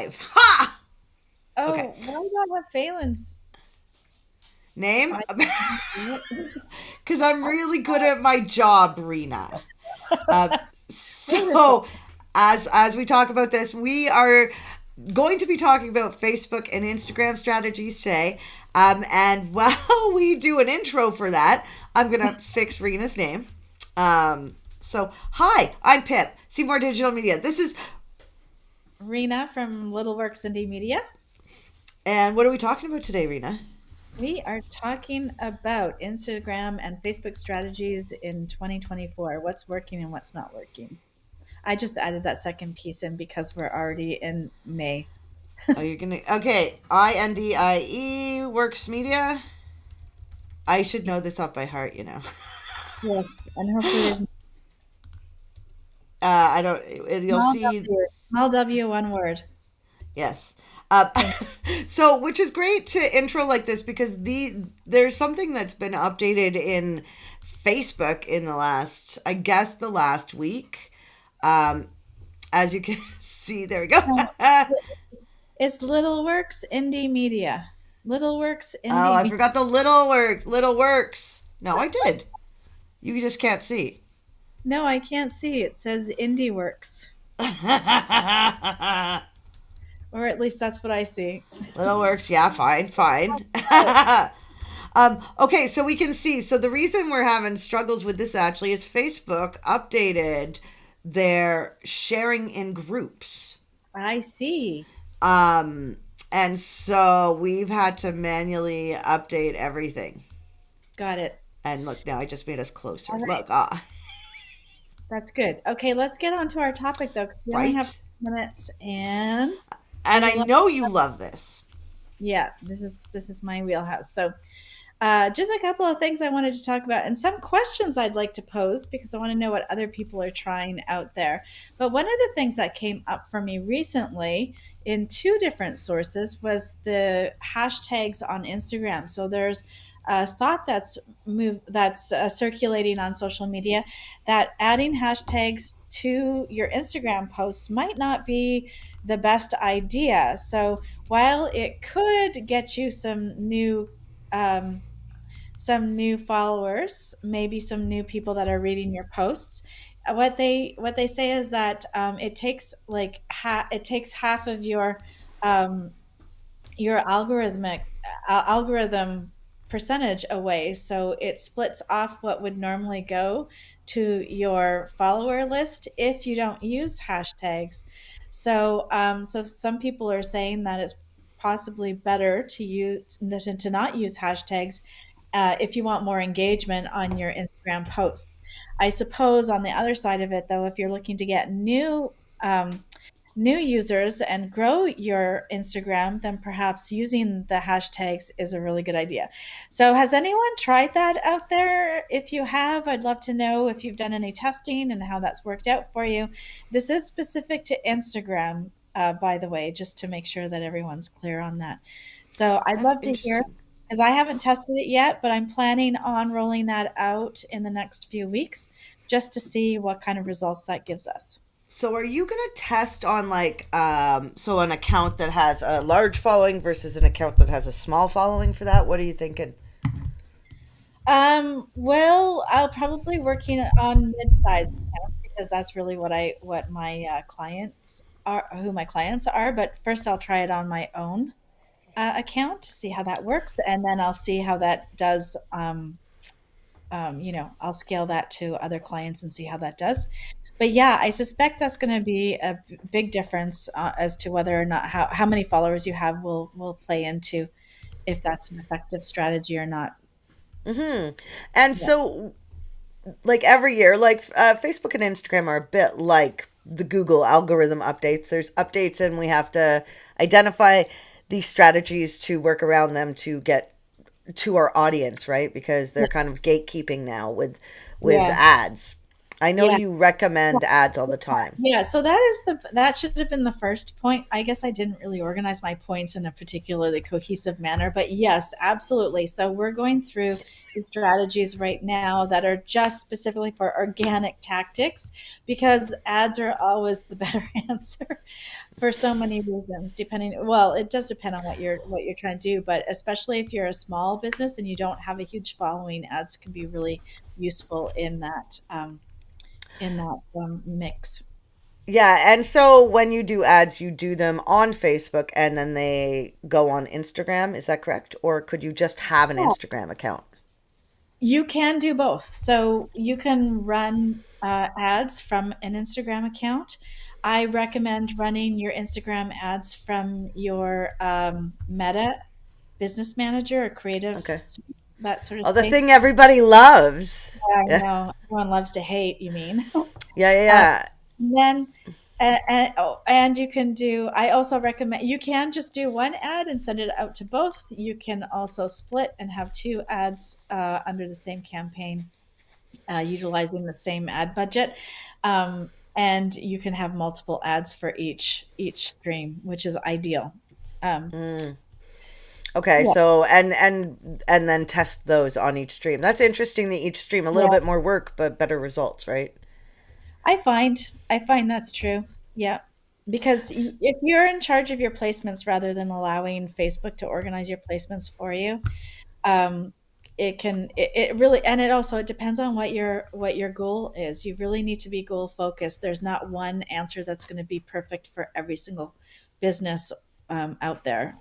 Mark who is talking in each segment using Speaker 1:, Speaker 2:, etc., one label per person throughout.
Speaker 1: live. Ha! Okay.
Speaker 2: Oh, why do I have Phelan's?
Speaker 1: Name?
Speaker 2: I,
Speaker 1: Because I'm really good at my job, Rena. Uh,
Speaker 2: wonderful.
Speaker 1: so, as we talk about this, we are going to be talking about Facebook and Instagram strategies today. And while we do an intro for that, I'm gonna fix Rena's name. Hi, I'm Pip, Seymour Digital Media. This is,
Speaker 2: Rena from Little Works Indie Media.
Speaker 1: and what are we talking about today, Rena?
Speaker 2: We are talking about Instagram and Facebook strategies in 2024. What's working and what's not working. I just added that second piece in because we're already in May.
Speaker 1: Oh, you're gonna okay. INDIE Works Media. I should know this off by heart, you know.
Speaker 2: Yes, and hopefully there's
Speaker 1: I don't. You'll
Speaker 2: small
Speaker 1: see.
Speaker 2: small W, one word.
Speaker 1: Yes.
Speaker 2: So
Speaker 1: So, which is great to intro like this because there's something that's been updated in Facebook in the last, I guess, the last week. Um, as you can see, there we go.
Speaker 2: no,
Speaker 1: Oh,
Speaker 2: it's Little Works Indie Media. Little Works Indie
Speaker 1: I
Speaker 2: Media.
Speaker 1: forgot the little works. No, I did. You just can't see.
Speaker 2: No, I can't see. It says Indie Works, or at least that's what I see.
Speaker 1: Little works, yeah, fine, fine. Okay, so we can see. So the reason we're having struggles with this actually is Facebook updated their sharing in groups.
Speaker 2: I see.
Speaker 1: Um, and so we've had to manually update everything.
Speaker 2: Got it.
Speaker 1: And look, now I just made us closer.
Speaker 2: All right.
Speaker 1: Look, ah,
Speaker 2: That's good. Okay, let's get on to our topic though, because we only have
Speaker 1: right?
Speaker 2: minutes, and
Speaker 1: And
Speaker 2: there's a
Speaker 1: I
Speaker 2: lot.
Speaker 1: know you love this.
Speaker 2: Yeah, this is my wheelhouse. So, just a couple of things I wanted to talk about, and some questions I'd like to pose because I want to know what other people are trying out there. But one of the things that came up for me recently in two different sources was the hashtags on Instagram. So there's a thought that's circulating on social media that adding hashtags to your Instagram posts might not be the best idea. So while it could get you um, some new followers, maybe some new people that are reading your posts. What they say is that it takes it takes half of um, your algorithm percentage away. So it splits off what would normally go to your follower list if you don't use hashtags. So some people are saying that it's possibly better to not use hashtags if you want more engagement on your Instagram posts. I suppose on the other side of it, though, if you're looking to get new users and grow your Instagram, then perhaps using the hashtags is a really good idea. So, has anyone tried that out there? If you have, I'd love to know if you've done any testing and how that's worked out for you. This is specific to Instagram, by the way, just to make sure that everyone's clear on that. So, I'd
Speaker 1: That's
Speaker 2: love to hear
Speaker 1: interesting.
Speaker 2: because I haven't tested it yet, but I'm planning on rolling that out in the next few weeks just to see what kind of results that gives us.
Speaker 1: So are you gonna test on like so an account that has a large following versus an account that has a small following for that? What are you thinking?
Speaker 2: Well, I'll probably working on mid-sized accounts because that's really what my clients are, who my clients are. But first, I'll try it on my own account to see how that works, and then I'll see how that does. I'll scale that to other clients and see how that does. But yeah, I suspect that's going to be a big difference as to whether or not how many followers you have will play into if that's an effective strategy or not.
Speaker 1: Mm-hmm. And
Speaker 2: Yeah.
Speaker 1: so, like every year, like Facebook and Instagram are a bit like the Google algorithm updates. There's updates, and we have to identify these strategies to work around them to get to our audience, right? Because they're kind of gatekeeping now with
Speaker 2: Yeah.
Speaker 1: ads. I know
Speaker 2: Yeah.
Speaker 1: you recommend ads all the time.
Speaker 2: Yeah, so that should have been the first point. I guess I didn't really organize my points in a particularly cohesive manner, but yes, absolutely. So we're going through these strategies right now that are just specifically for organic tactics because ads are always the better answer for so many reasons, depending, well, it does depend on what you're trying to do, but especially if you're a small business and you don't have a huge following, ads can be really useful in that mix.
Speaker 1: Yeah, and so when you do ads, you do them on Facebook and then they go on Instagram. Is that correct? Or could you just have an Instagram account?
Speaker 2: You can do both. So you can run ads from an Instagram account. I recommend running your Instagram ads from your Meta Business Manager or Creative,
Speaker 1: Okay.
Speaker 2: that sort of
Speaker 1: Oh, the
Speaker 2: space.
Speaker 1: thing everybody loves.
Speaker 2: I
Speaker 1: Yeah.
Speaker 2: know everyone loves to hate, you mean.
Speaker 1: Yeah, yeah,
Speaker 2: Uh,
Speaker 1: yeah.
Speaker 2: and then, and you can do, I also recommend, you can just do one ad and send it out to both. You can also split and have two ads under the same campaign, utilizing the same ad budget. And you can have multiple ads for each stream, which is ideal. Um,
Speaker 1: Okay,
Speaker 2: yeah,
Speaker 1: so and then test those on each stream. That's interesting that each stream a little
Speaker 2: yeah.
Speaker 1: bit more work but better results, right?
Speaker 2: I find that's true. Yeah. Because if you're in charge of your placements rather than allowing Facebook to organize your placements for you, um, it really, and it also, it depends on what your goal is. You really need to be goal focused. There's not one answer that's going to be perfect for every single business out there.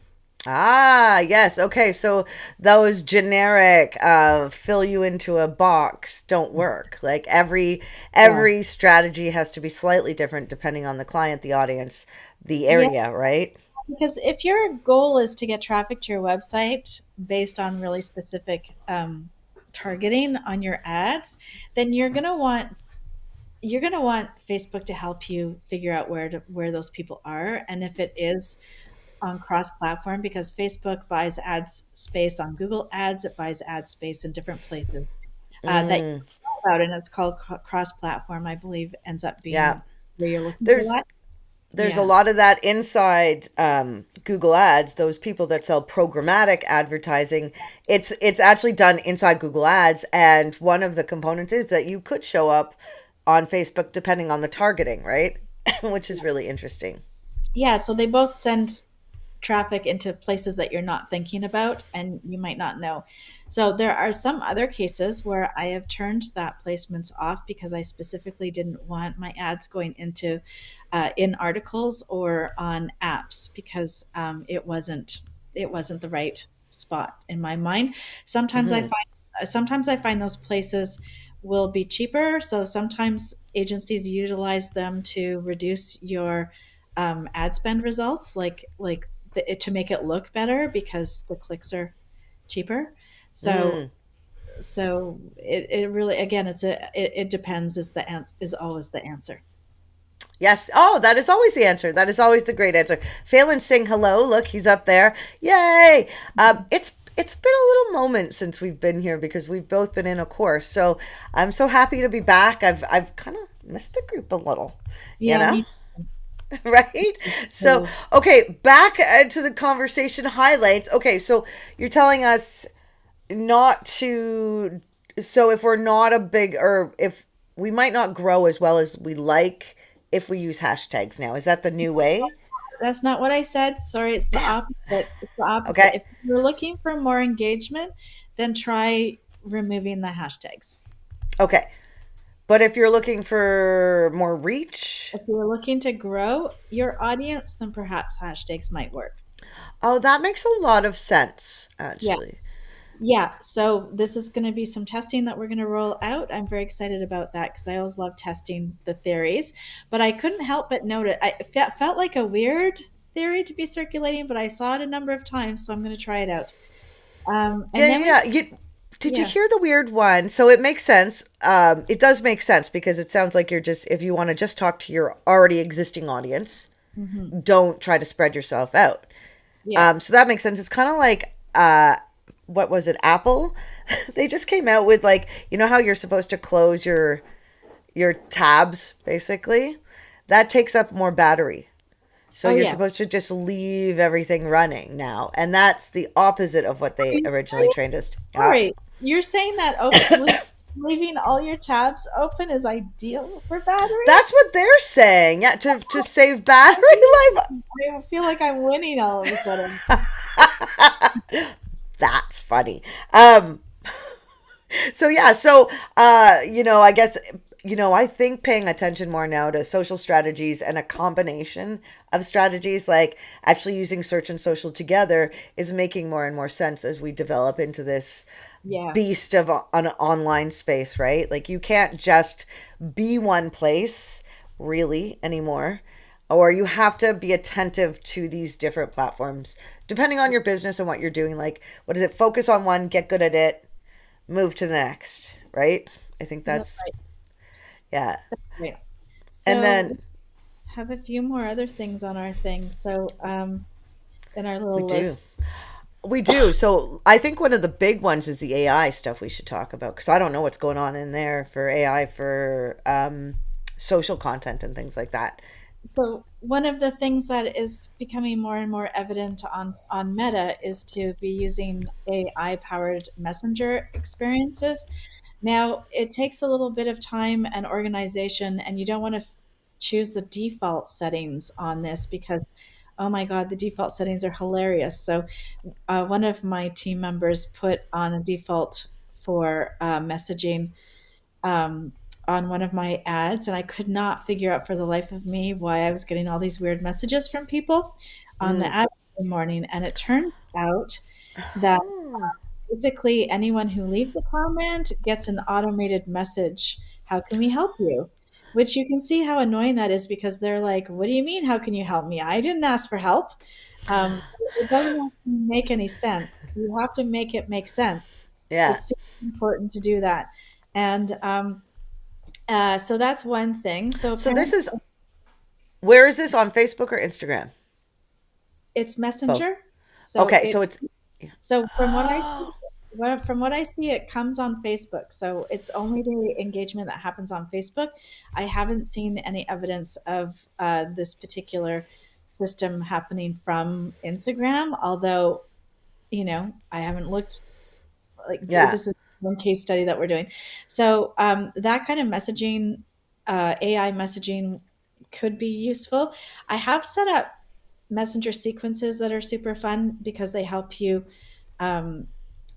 Speaker 1: Ah, yes. Okay, so those generic fill you into a box don't work. Like
Speaker 2: Yeah.
Speaker 1: every strategy has to be slightly different depending on the client, the audience, the
Speaker 2: Yeah.
Speaker 1: area, right?
Speaker 2: Because if your goal is to get traffic to your website based on really specific targeting on your ads, then you're going to want Facebook to help you figure out where those people are, and if it is on cross-platform, because Facebook buys ads space on Google Ads, it buys ad space in different places that you
Speaker 1: Mm,
Speaker 2: know about, and it's called cross-platform. I believe ends up
Speaker 1: yeah.
Speaker 2: being where you're looking for
Speaker 1: There's
Speaker 2: that.
Speaker 1: there's a
Speaker 2: Yeah.
Speaker 1: lot of that inside Google Ads. Those people that sell programmatic advertising, it's actually done inside Google Ads, and one of the components is that you could show up on Facebook depending on the targeting, right? Which is really interesting.
Speaker 2: Yeah, so they both send traffic into places that you're not thinking about and you might not know. So there are some other cases where I have turned that placements off because I specifically didn't want my ads going into in articles or on apps because it wasn't the right spot in my mind. Sometimes I
Speaker 1: Hmm.
Speaker 2: find sometimes I find those places will be cheaper. So sometimes agencies utilize them to reduce your ad spend results, to make it look better because the clicks are cheaper. So
Speaker 1: Mm.
Speaker 2: it really, again, it depends is always the answer.
Speaker 1: Yes. Oh, that is always the answer. That is always the great answer. Phelan sing hello. Look, he's up there. Yay! It's been a little moment since we've been here because we've both been in a course. So I'm so happy to be back. I've kind of missed the group a little, you
Speaker 2: Yeah,
Speaker 1: know,
Speaker 2: me
Speaker 1: right? So
Speaker 2: too.
Speaker 1: okay, back to the conversation highlights. Okay, so you're telling us not to. So if we're not a big, or if we might not grow as well as we like if we use hashtags now, is that the new way?
Speaker 2: That's not what I said. Sorry, it's the
Speaker 1: Damn.
Speaker 2: opposite. It's the opposite.
Speaker 1: Okay.
Speaker 2: If you're looking for more engagement, then try removing the hashtags.
Speaker 1: Okay. But if you're looking for more reach,
Speaker 2: If you're looking to grow your audience, then perhaps hashtags might work.
Speaker 1: oh, that makes a lot of sense,
Speaker 2: Yeah.
Speaker 1: actually.
Speaker 2: Yeah, so this is going to be some testing that we're going to roll out. I'm very excited about that because I always love testing the theories. But I couldn't help but note felt like a weird theory to be circulating, but I saw it a number of times, so I'm going to try it out.
Speaker 1: Yeah,
Speaker 2: And then we,
Speaker 1: yeah, yeah. Did you
Speaker 2: yeah,
Speaker 1: hear the weird one? So it makes sense. It does make sense because it sounds like you're just, if you want to just talk to your already existing audience,
Speaker 2: hmm,
Speaker 1: don't try to spread yourself out.
Speaker 2: yeah,
Speaker 1: So that makes sense. It's kind of like what was it, Apple? They just came out with like, you know how you're supposed to close your tabs basically? That takes up more battery. So
Speaker 2: oh
Speaker 1: you're
Speaker 2: yeah.
Speaker 1: supposed to just leave everything running now. And that's the opposite of what
Speaker 2: Are
Speaker 1: they
Speaker 2: you
Speaker 1: originally
Speaker 2: serious?
Speaker 1: trained us. Yeah.
Speaker 2: Sorry, you're saying that openly? leaving all your tabs open is ideal for batteries.
Speaker 1: That's what they're saying. Yeah, to save battery life.
Speaker 2: I feel like I'm winning all of a sudden.
Speaker 1: That's funny. Um, so yeah, so I guess I think paying attention more now to social strategies and a combination of strategies like actually using search and social together is making more and more sense as we develop into this
Speaker 2: Yeah.
Speaker 1: beast of an online space, right? Like you can't just be one place really anymore, or you have to be attentive to these different platforms depending on your business and what you're doing. Like, what is it? Focus on one, get good at it, move to the next, right? I think
Speaker 2: That's
Speaker 1: that's,
Speaker 2: right.
Speaker 1: yeah.
Speaker 2: That's right.
Speaker 1: And
Speaker 2: So
Speaker 1: then
Speaker 2: have a few more other things on our thing. So in our
Speaker 1: we
Speaker 2: little
Speaker 1: do.
Speaker 2: list.
Speaker 1: We do. So I think one of the big ones is the AI stuff we should talk about because I don't know what's going on in there for AI for social content and things like that.
Speaker 2: So one of the things that is becoming more and more evident on Meta is to be using AI powered messenger experiences. Now, it takes a little bit of time and organization, and you don't want to choose the default settings on this because, oh my God, the default settings are hilarious. So, one of my team members put on a default for messaging um, on one of my ads, and I could not figure out for the life of me why I was getting all these weird messages from people on the
Speaker 1: Mm.
Speaker 2: ad every morning. And it turns out that basically anyone who leaves a comment gets an automated message. How can we help you? Which you can see how annoying that is because they're like, "What do you mean? How can you help me? I didn't ask for help." So it doesn't make any sense. You have to make it make sense.
Speaker 1: Yeah.
Speaker 2: It's super important to do that. And so that's one thing. So
Speaker 1: So
Speaker 2: apparently
Speaker 1: where is this on Facebook or Instagram?
Speaker 2: it's
Speaker 1: Both.
Speaker 2: Messenger. So
Speaker 1: Okay. So
Speaker 2: it
Speaker 1: it's,
Speaker 2: so from what I see,
Speaker 1: oh,
Speaker 2: from what I see, it comes on Facebook. So it's only the engagement that happens on Facebook. I haven't seen any evidence of this particular system happening from Instagram, although I haven't looked like
Speaker 1: yeah.
Speaker 2: this is one case study that we're doing. So that kind of messaging, AI messaging, could be useful. I have set up messenger sequences that are super fun because um,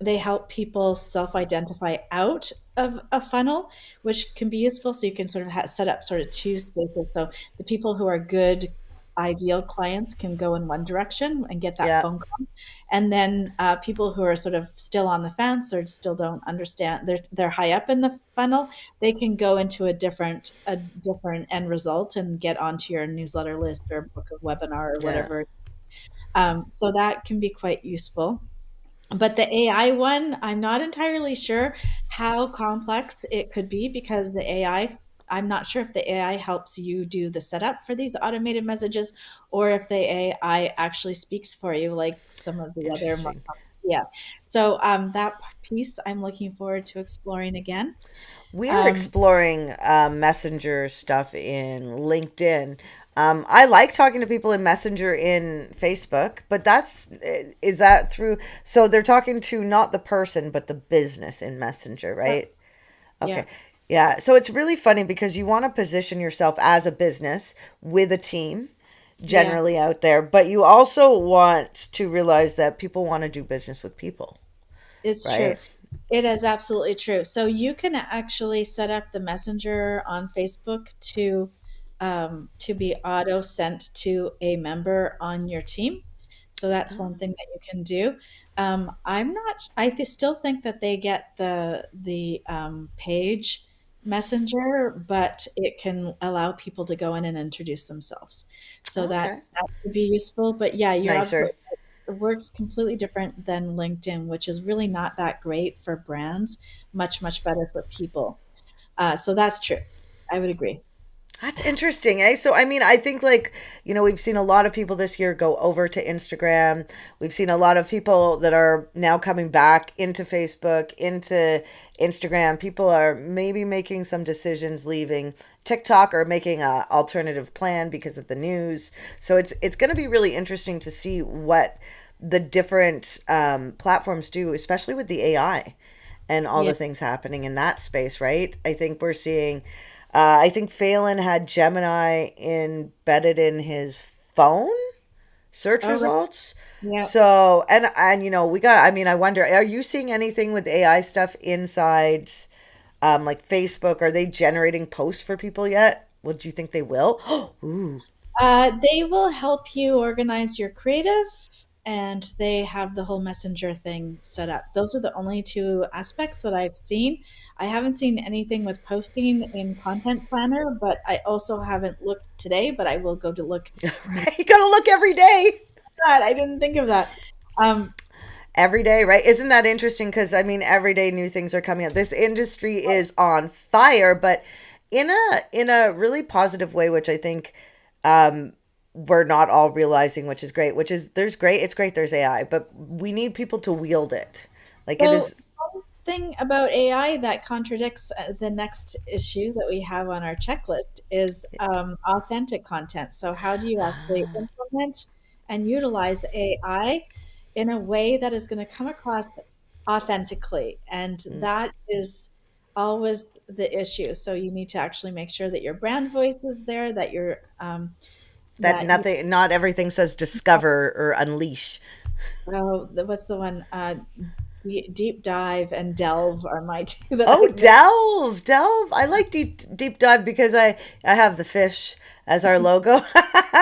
Speaker 2: they help people self-identify out of a funnel, which can be useful. So you can sort of set up sort of two spaces. So the people who are good ideal clients can go in one direction and get that
Speaker 1: Yeah.
Speaker 2: phone call, and then people who are sort of still on the fence or still don't understand, they're high up in the funnel, they can go into a different end result and get onto your newsletter list or book a webinar or
Speaker 1: Yeah.
Speaker 2: whatever. So that can be quite useful. But the AI one, I'm not entirely sure how complex it could be because I'm not sure if the AI helps you do the setup for these automated messages or if the AI actually speaks for you, like some of the other.
Speaker 1: Interesting.
Speaker 2: Yeah. So that piece I'm looking forward to exploring again.
Speaker 1: We're
Speaker 2: Um,
Speaker 1: exploring Messenger stuff in LinkedIn. I like talking to people in Messenger in Facebook, but is that through? So they're talking to not the person, but the business in Messenger,
Speaker 2: yeah.
Speaker 1: right?
Speaker 2: Yeah.
Speaker 1: Okay. Yeah. So it's really funny because you want to position yourself as a business with a team
Speaker 2: Yeah.
Speaker 1: generally out there, but you also want to realize that people want to do business with people,
Speaker 2: It's true.
Speaker 1: right?
Speaker 2: It is absolutely true. So you can actually set up the messenger on Facebook to be auto sent to a member on your team. So that's one thing that you can do. I'm not. Still think that they get the page messenger, but it can allow people to go in and introduce themselves. So that
Speaker 1: Okay.
Speaker 2: that could be useful. But yeah,
Speaker 1: It's
Speaker 2: you're
Speaker 1: nicer.
Speaker 2: absolutely right. It works completely different than LinkedIn, which is really not that great for brands. Much better for people. So that's true. I would agree.
Speaker 1: That's interesting, eh? So, I mean, I think like, we've seen a lot of people this year go over to Instagram. We've seen a lot of people that are now coming back into Facebook, into Instagram. People are maybe making some decisions leaving TikTok or making a alternative plan because of the news. So it's going to be really interesting to see what the different platforms do, especially with the AI. and all
Speaker 2: Yeah.
Speaker 1: the things happening in that space, right? I think we're seeing, I think Phelan had Gemini embedded in his phone search
Speaker 2: Oh, right.
Speaker 1: results.
Speaker 2: Yeah.
Speaker 1: So, and we got, I mean, I wonder, are you seeing anything with AI stuff inside like Facebook? Are they generating posts for people yet? What do you think they will? Ooh.
Speaker 2: They will help you organize your creative, and they have the whole messenger thing set up. Those are the only two aspects that I've seen. I haven't seen anything with posting in Content Planner, but I also haven't looked today, but I will go to look.
Speaker 1: Right? You gotta look every day.
Speaker 2: God, I didn't think of that. Um,
Speaker 1: Every day, right? Isn't that interesting? Because I mean, every day new things are coming up. This industry is on fire, but in a really positive way, which I think um, we're not all realizing, which is great. Which is there's great, it's great. There's AI, but we need people to wield it. Like it
Speaker 2: so
Speaker 1: is.
Speaker 2: one thing about AI that contradicts the next issue that we have on our checklist is authentic content. So how do you actually implement and utilize AI in a way that is going to come across authentically? And that is always the issue. So you need to actually make sure that your brand voice is there, that you're
Speaker 1: That
Speaker 2: that you
Speaker 1: nothing, not everything says discover or unleash.
Speaker 2: oh, what's the one? Deep dive and delve are my two that
Speaker 1: Oh,
Speaker 2: I make.
Speaker 1: delve, delve. I like deep dive because I have the fish as our logo.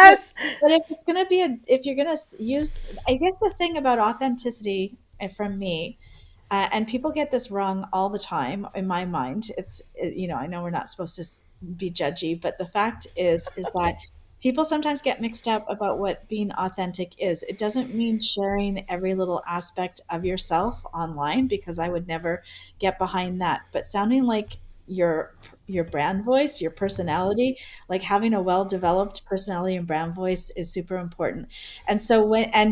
Speaker 2: But but if it's going to be if you're going to use, I guess the thing about authenticity from me, and people get this wrong all the time in my mind. I know we're not supposed to be judgy, but the fact is that people sometimes get mixed up about what being authentic is. It doesn't mean sharing every little aspect of yourself online, because I would never get behind that. But sounding like your your brand voice, your personality, like having a well-developed personality and brand voice is super important. And so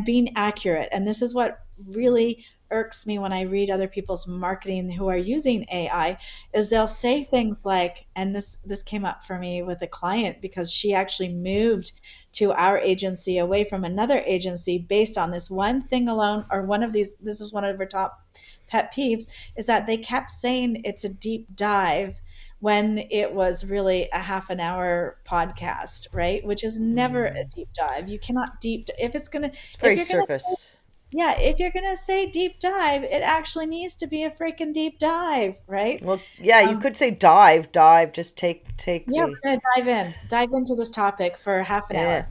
Speaker 2: being accurate, and this is what really irks me when I read other people's marketing who are using AI, is they'll say things like, and this came up for me with a client because she actually moved to our agency away from another agency based on this one thing alone, or one of these, this is one of her top pet peeves, is that they kept saying it's a deep dive when it was really a half an hour podcast, right? Which is never a deep dive. You cannot if it's going to,
Speaker 1: It's
Speaker 2: if
Speaker 1: very
Speaker 2: you're going to
Speaker 1: surface.
Speaker 2: yeah, if you're going to say deep dive, it actually needs to be a freaking deep dive, right?
Speaker 1: Well, yeah, you
Speaker 2: Um,
Speaker 1: could say dive, dive. Just take
Speaker 2: yeah,
Speaker 1: the
Speaker 2: we're going to dive into this topic for half an
Speaker 1: yeah.
Speaker 2: hour.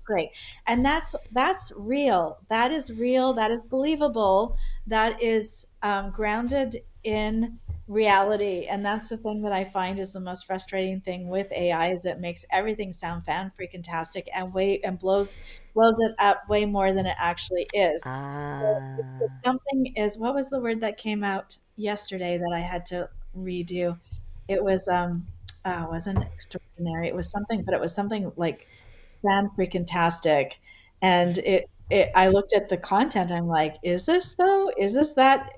Speaker 2: Great. And that's real. That is real. That is believable. That is grounded in reality. And that's the thing that I find is the most frustrating thing with AI, is it makes everything sound fan freaking tastic and blows it up way more than it actually is. So if
Speaker 1: Ah,
Speaker 2: something is, what was the word that came out yesterday that I had to redo? It was it wasn't extraordinary. It was something, but it was something like fan freaking tastic. And I looked at the content. I'm like, is this though? Is this that?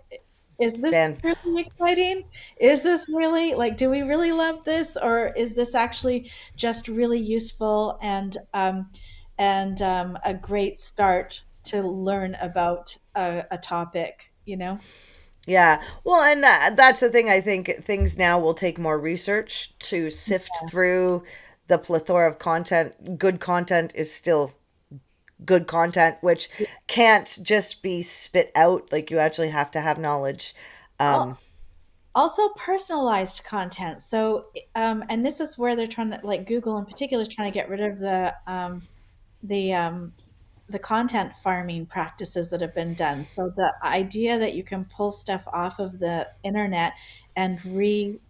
Speaker 2: Is this
Speaker 1: fan.
Speaker 2: really exciting? Is this really like, do we really love this? Or is this actually just really useful and a great start to learn about a topic, you know?
Speaker 1: Yeah. Well, and that's the thing. I think things now will take more research to sift through the plethora of content. Good content is still good content, which can't just be spit out. Like you actually have to have knowledge.
Speaker 2: Al-
Speaker 1: Um,
Speaker 2: Also personalized content. So, and this is where they're trying to, like Google in particular, is trying to get rid of the the content farming practices that have been done. So the idea that you can pull stuff off of the internet and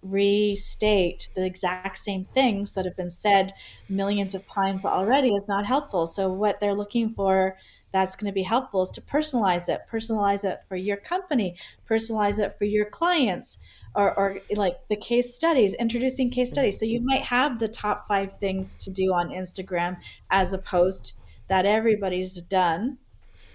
Speaker 2: restate the exact same things that have been said millions of times already is not helpful. So what they're looking for that's going to be helpful is to personalize it for your company, personalize it for your clients, or like the case studies, introducing case studies. So you might have the top 5 things to do on Instagram as a post that everybody's done,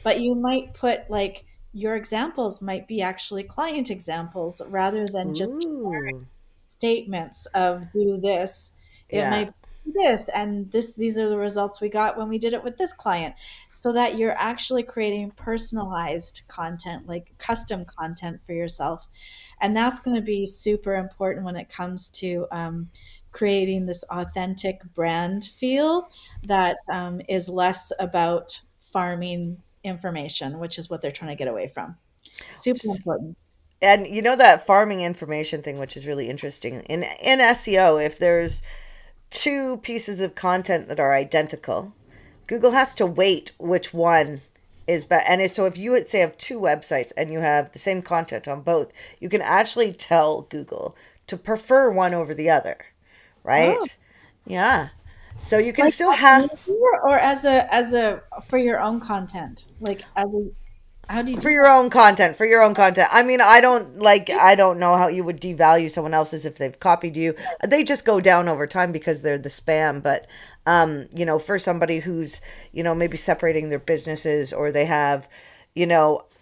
Speaker 2: but you might put like your examples might be actually client examples rather than just
Speaker 1: ooh.
Speaker 2: statements of do this. It
Speaker 1: Yeah.
Speaker 2: might. this and these are the results we got when we did it with this client, so that you're actually creating personalized content, like custom content for yourself. And that's going to be super important when it comes to creating this authentic brand feel that is less about farming information, which is what they're trying to get away from. Super important.
Speaker 1: And you know that farming information thing, which is really interesting in SEO. If there's two pieces of content that are identical, Google has to weight which one is better. And so if you would say have two websites and you have the same content on both, you can actually tell Google to prefer one over the other,
Speaker 2: Oh,
Speaker 1: right? Yeah. So you can
Speaker 2: like
Speaker 1: still
Speaker 2: as a
Speaker 1: have
Speaker 2: user or as a for your own content? Like as a how do you
Speaker 1: for
Speaker 2: do
Speaker 1: your
Speaker 2: that?
Speaker 1: own content, for your own content. I mean, I don't know how you would devalue someone else's if they've copied you. They just go down over time because they're the spam. But for somebody who's, maybe separating their businesses, or they have,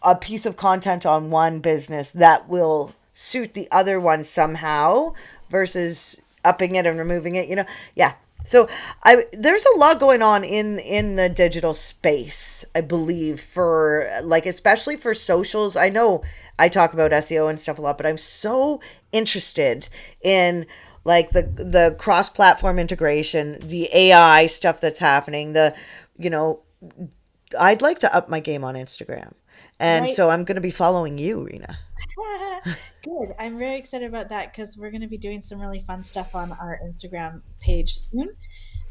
Speaker 1: a piece of content on one business that will suit the other one somehow versus upping it and removing it, yeah. So I there's a lot going on in the digital space, I believe, for like especially for socials. I know I talk about SEO and stuff a lot, but I'm so interested in like the cross-platform integration, the AI stuff that's happening, you know, I'd like to up my game on Instagram. And
Speaker 2: Right.
Speaker 1: so I'm going to be following you, Rena.
Speaker 2: Good. I'm very excited about that because we're going to be doing some really fun stuff on our Instagram page soon.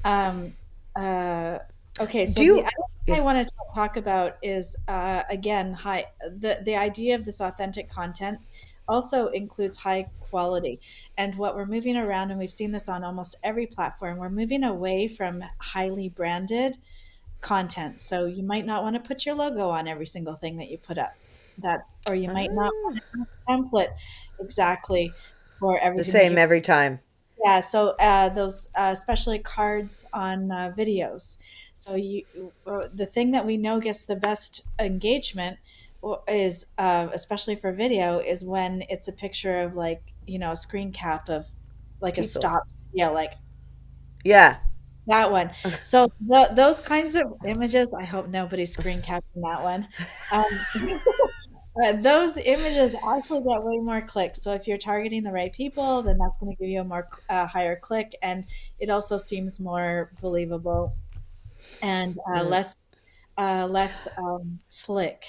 Speaker 2: Um, uh, okay,
Speaker 1: Do
Speaker 2: so the
Speaker 1: you
Speaker 2: other thing I want to talk about is again the idea of this authentic content also includes high quality. And what we're moving around, and we've seen this on almost every platform, we're moving away from highly branded content. So you might not want to put your logo on every single thing that you put up. Or you might not want
Speaker 1: uh,
Speaker 2: to have a template exactly for
Speaker 1: the
Speaker 2: everything that
Speaker 1: same
Speaker 2: you.
Speaker 1: every time?
Speaker 2: Yeah, so those especially cards on videos. So the thing that we know gets the best engagement is especially for video is when it's a picture of like a screen cap of like a
Speaker 1: People.
Speaker 2: stop, like
Speaker 1: Yeah.
Speaker 2: that one. So those kinds of images, I hope nobody's screen capping that one. Um, those images actually get way more clicks. So if you're targeting the right people, then that's going to give you a more higher click, and it also seems more believable and less slick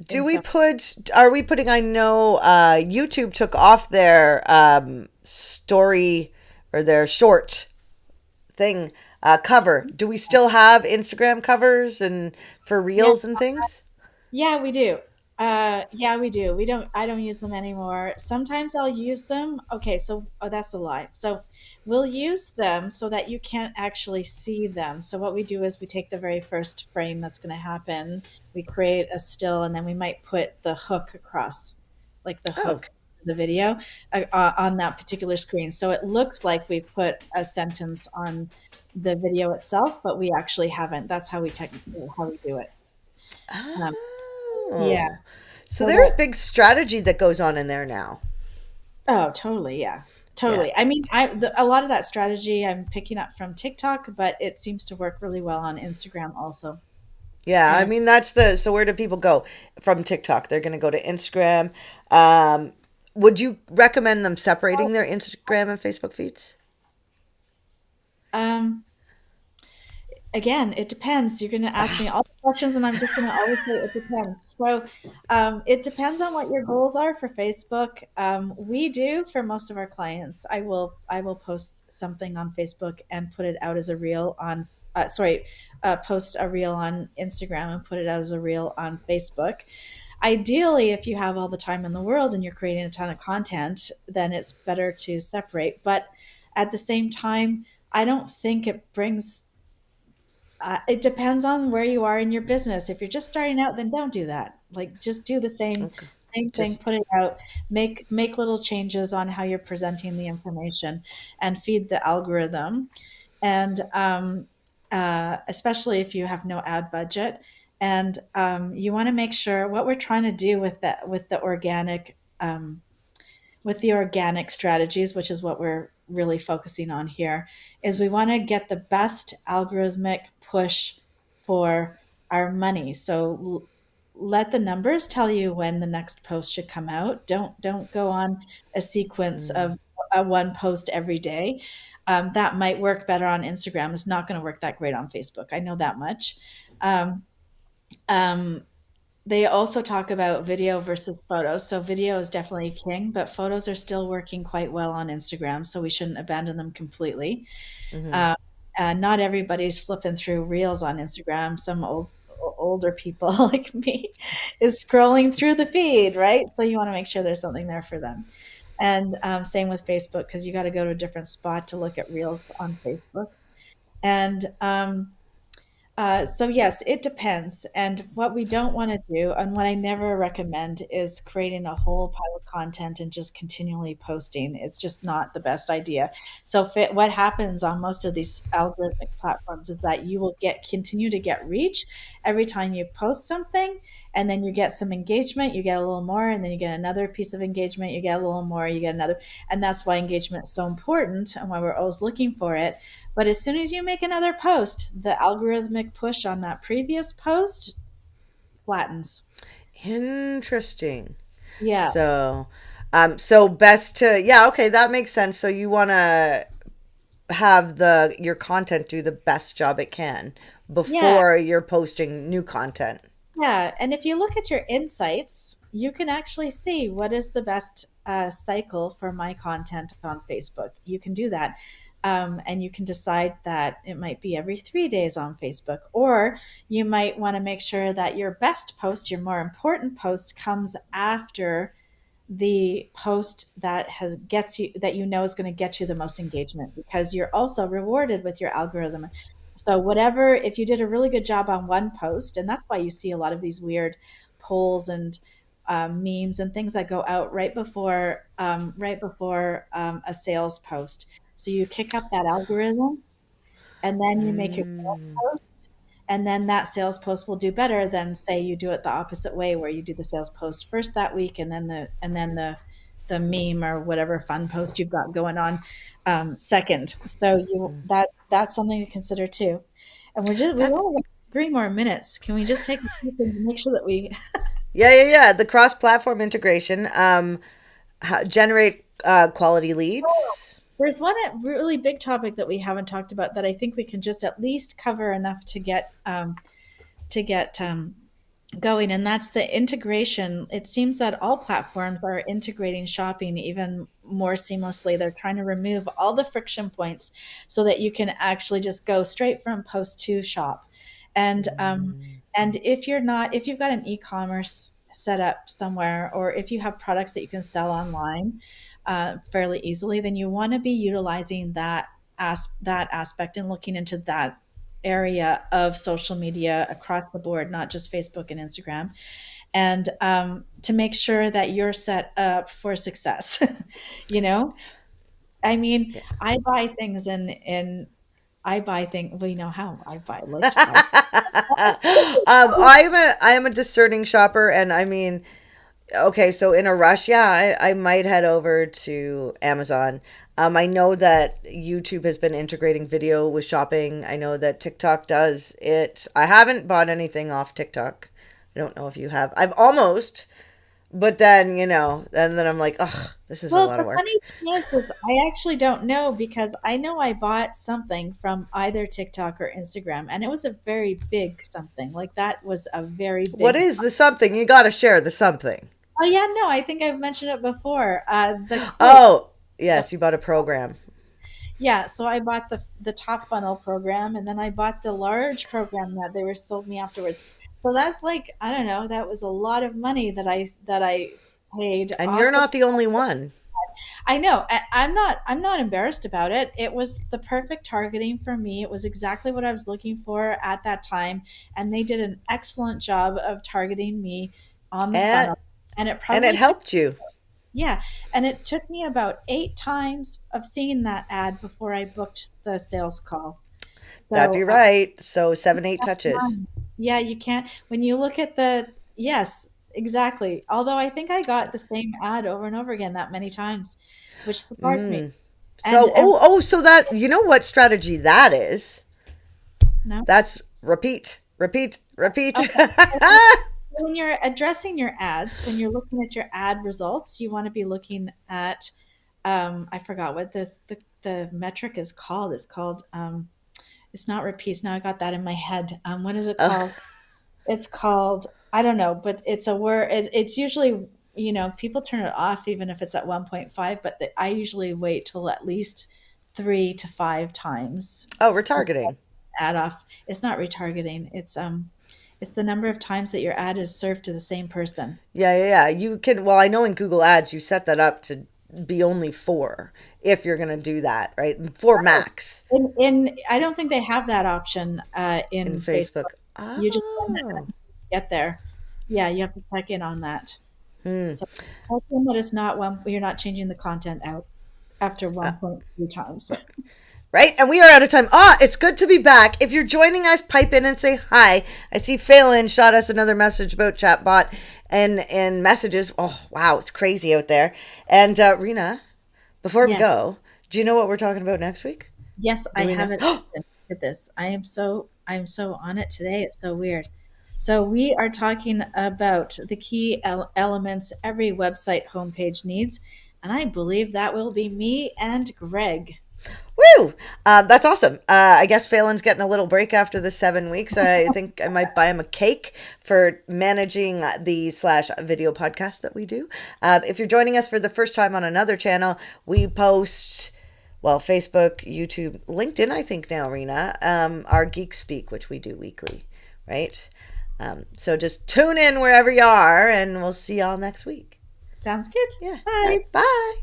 Speaker 1: Do
Speaker 2: in
Speaker 1: we
Speaker 2: some.
Speaker 1: put, are we putting, I know YouTube took off their story or their short thing cover. Do we still have Instagram covers and for
Speaker 2: Yeah.
Speaker 1: reels and things?
Speaker 2: Yeah, we do. Yeah, we do. I don't use them anymore. Sometimes I'll use them. Okay, so that's a lie. So we'll use them so that you can't actually see them. So what we do is we take the very first frame that's going to happen, we create a still, and then we might put the hook across, like the
Speaker 1: Oh.
Speaker 2: hook of the video on that particular screen. So it looks like we've put a sentence on the video itself, but we actually haven't. That's how we do it. Um, yeah.
Speaker 1: Oh. So
Speaker 2: So
Speaker 1: there's
Speaker 2: that
Speaker 1: big strategy that goes on in there now.
Speaker 2: oh, totally, yeah.
Speaker 1: Yeah.
Speaker 2: Totally. I mean, a lot of that strategy I'm picking up from TikTok, but it seems to work really well on Instagram also.
Speaker 1: Yeah, I
Speaker 2: And
Speaker 1: mean so where do people go from TikTok? They're going to go to Instagram. Um would you recommend them separating their Instagram and Facebook feeds?
Speaker 2: um again, it depends. You're going to ask me all the questions, and I'm just going to always say it depends. So, it depends on what your goals are for Facebook. We do for most of our clients. I will post something on Facebook and put it out as a reel on. Post a reel on Instagram and put it out as a reel on Facebook. Ideally, if you have all the time in the world and you're creating a ton of content, then it's better to separate. But at the same time, I don't think it brings it depends on where you are in your business. If you're just starting out, then don't do that. Like just do the
Speaker 1: Okay.
Speaker 2: same thing,
Speaker 1: Just
Speaker 2: put it out, make little changes on how you're presenting the information, and feed the algorithm. And especially if you have no ad budget, and you want to make sure what we're trying to do with the organic strategies, which is what really focusing on here is we want to get the best algorithmic push for our money. So let the numbers tell you when the next post should come out. Don't go on a sequence of a one post every day. That might work better on Instagram. It's not going to work that great on Facebook. I know that much. Um, um, they also talk about video versus photos. So video is definitely king, but photos are still working quite well on Instagram. So we shouldn't abandon them completely.
Speaker 1: Mm-hmm.
Speaker 2: Um, not everybody's flipping through reels on Instagram. Some older people like me is scrolling through the feed, right? So you want to make sure there's something there for them. And same with Facebook, because you got to go to a different spot to look at reels on Facebook. And so yes, it depends. And what we don't want to do, and what I never recommend, is creating a whole pile of content and just continually posting. It's just not the best idea. So what happens on most of these algorithmic platforms is that you will continue to get reach every time you post something, and then you get some engagement, you get a little more, and then you get another piece of engagement, you get a little more, you get another, and that's why engagement is so important and why we're always looking for it. But as soon as you make another post, the algorithmic push on that previous post flattens.
Speaker 1: Interesting.
Speaker 2: Yeah.
Speaker 1: So, so best to, yeah, okay, that makes sense. So you want to have your content do the best job it can
Speaker 2: Yeah.
Speaker 1: before you're posting new content.
Speaker 2: Yeah. And if you look at your insights, you can actually see what is the best cycle for my content on Facebook. You can do that. And you can decide that it might be every 3 days on Facebook, or you might want to make sure that your best post, your more important post, comes after the post that has gets you that you know is going to get you the most engagement, because you're also rewarded with your algorithm. So whatever, if you did a really good job on one post, and that's why you see a lot of these weird polls and memes and things that go out right before a sales post. So you kick up that algorithm, and then you make your sales
Speaker 1: Mm.
Speaker 2: post, and then that sales post will do better than, say, you do it the opposite way, where you do the sales post first that week, and then the meme or whatever fun post you've got going on second. So that's something to consider too. And we've
Speaker 1: That's,
Speaker 2: only got 3 more minutes. Can we just take a few things and make sure that we
Speaker 1: yeah, yeah, yeah. The cross platform integration, generate quality leads.
Speaker 2: there's one really big topic that we haven't talked about that I think we can just at least cover enough to get going, and that's the integration. It seems that all platforms are integrating shopping even more seamlessly. They're trying to remove all the friction points so that you can actually just go straight from post to shop. And if you've got an e-commerce set up somewhere, or if you have products that you can sell online fairly easily, then you want to be utilizing that aspect and looking into that area of social media across the board, not just Facebook and Instagram, and to make sure that you're set up for success. you know, I mean,
Speaker 1: Yeah.
Speaker 2: I buy things in I buy things. Well, you know how I buy. I like to buy.
Speaker 1: I am a discerning shopper, and I mean, okay, so in a rush, yeah, I might head over to Amazon. I know that YouTube has been integrating video with shopping. I know that TikTok does it. I haven't bought anything off TikTok. I don't know if you have. I've almost, but then, and then I'm like, oh, this is a
Speaker 2: Well,
Speaker 1: lot
Speaker 2: the
Speaker 1: of work.
Speaker 2: funny thing is I actually don't know, because I know I bought something from either TikTok or Instagram, and it was a very big something. Like that was a very
Speaker 1: What
Speaker 2: big.
Speaker 1: is the something? You got to share the something.
Speaker 2: Oh yeah, no, I think I've mentioned it before. The quote.
Speaker 1: Oh,
Speaker 2: The,
Speaker 1: yes, you bought a program.
Speaker 2: yeah, so I bought the top funnel program, and then I bought the large program that they were sold me afterwards. So that's like, I don't know, that was a lot of money that I paid
Speaker 1: And you're
Speaker 2: off the.
Speaker 1: not the only one.
Speaker 2: I know. I'm not embarrassed about it. It was the perfect targeting for me. It was exactly what I was looking for at that time, and they did an excellent job of targeting me on the
Speaker 1: And
Speaker 2: funnel. And it
Speaker 1: and it
Speaker 2: probably took.
Speaker 1: helped you.
Speaker 2: Yeah, and it took me about 8 times of seeing that ad before I booked the sales call.
Speaker 1: That'd be
Speaker 2: So,
Speaker 1: right. So 7, 8 touches.
Speaker 2: yeah, you can't, when you look at yes, exactly. Although I think I got the same ad over and over again that many times, which surprised me.
Speaker 1: So,
Speaker 2: And
Speaker 1: so that, you know what strategy that is?
Speaker 2: no.
Speaker 1: That's repeat, repeat, repeat.
Speaker 2: Okay. When you're addressing your ads, when you're looking at your ad results, you want to be looking at I forgot what the metric is called. It's called it's not repeats. Now I got that in my head. What is it
Speaker 1: Uh,
Speaker 2: called? It's called, I don't know, but it's a word. It's usually, people turn it off even if it's at 1.5, but I usually wait till at least 3 to 5 times
Speaker 1: oh,
Speaker 2: for
Speaker 1: retargeting.
Speaker 2: ad off. It's not retargeting. It's the number of times that your ad is served to the same person.
Speaker 1: Yeah, yeah, yeah. You can, well, I know in Google Ads, you set that up to be only four if you're going to do that, right? Four max
Speaker 2: In I don't think they have that option
Speaker 1: in
Speaker 2: in Facebook.
Speaker 1: Facebook.
Speaker 2: You just
Speaker 1: Oh.
Speaker 2: get there. Yeah, you have to check in on that.
Speaker 1: Hmm.
Speaker 2: So check in that it's not one. You're not changing the content out after 1.3 times. So,
Speaker 1: Right? And we are out of time. Ah, it's good to be back. If you're joining us, pipe in and say hi. I see Phelan shot us another message about chatbot and messages. Oh, wow, it's crazy out there. And Rena, before we
Speaker 2: yes,
Speaker 1: go, do you know what we're talking about next week?
Speaker 2: yes,
Speaker 1: Do
Speaker 2: I
Speaker 1: we
Speaker 2: have
Speaker 1: know?
Speaker 2: it. Look at this. I'm so on it today. It's so weird. So we are talking about the key elements every website homepage needs, and I believe that will be me and Greg.
Speaker 1: Woo! That's awesome. I guess Phelan's getting a little break after the 7 weeks. I think I might buy him a cake for managing the slash video podcast that we do. If you're joining us for the first time on another channel, we post, well, Facebook, YouTube, LinkedIn, I think now, Rena, our Geek Speak, which we do weekly, right? So just tune in wherever you are, and we'll see y'all next week.
Speaker 2: Sounds good.
Speaker 1: Yeah. All
Speaker 2: Bye.
Speaker 1: right. Bye.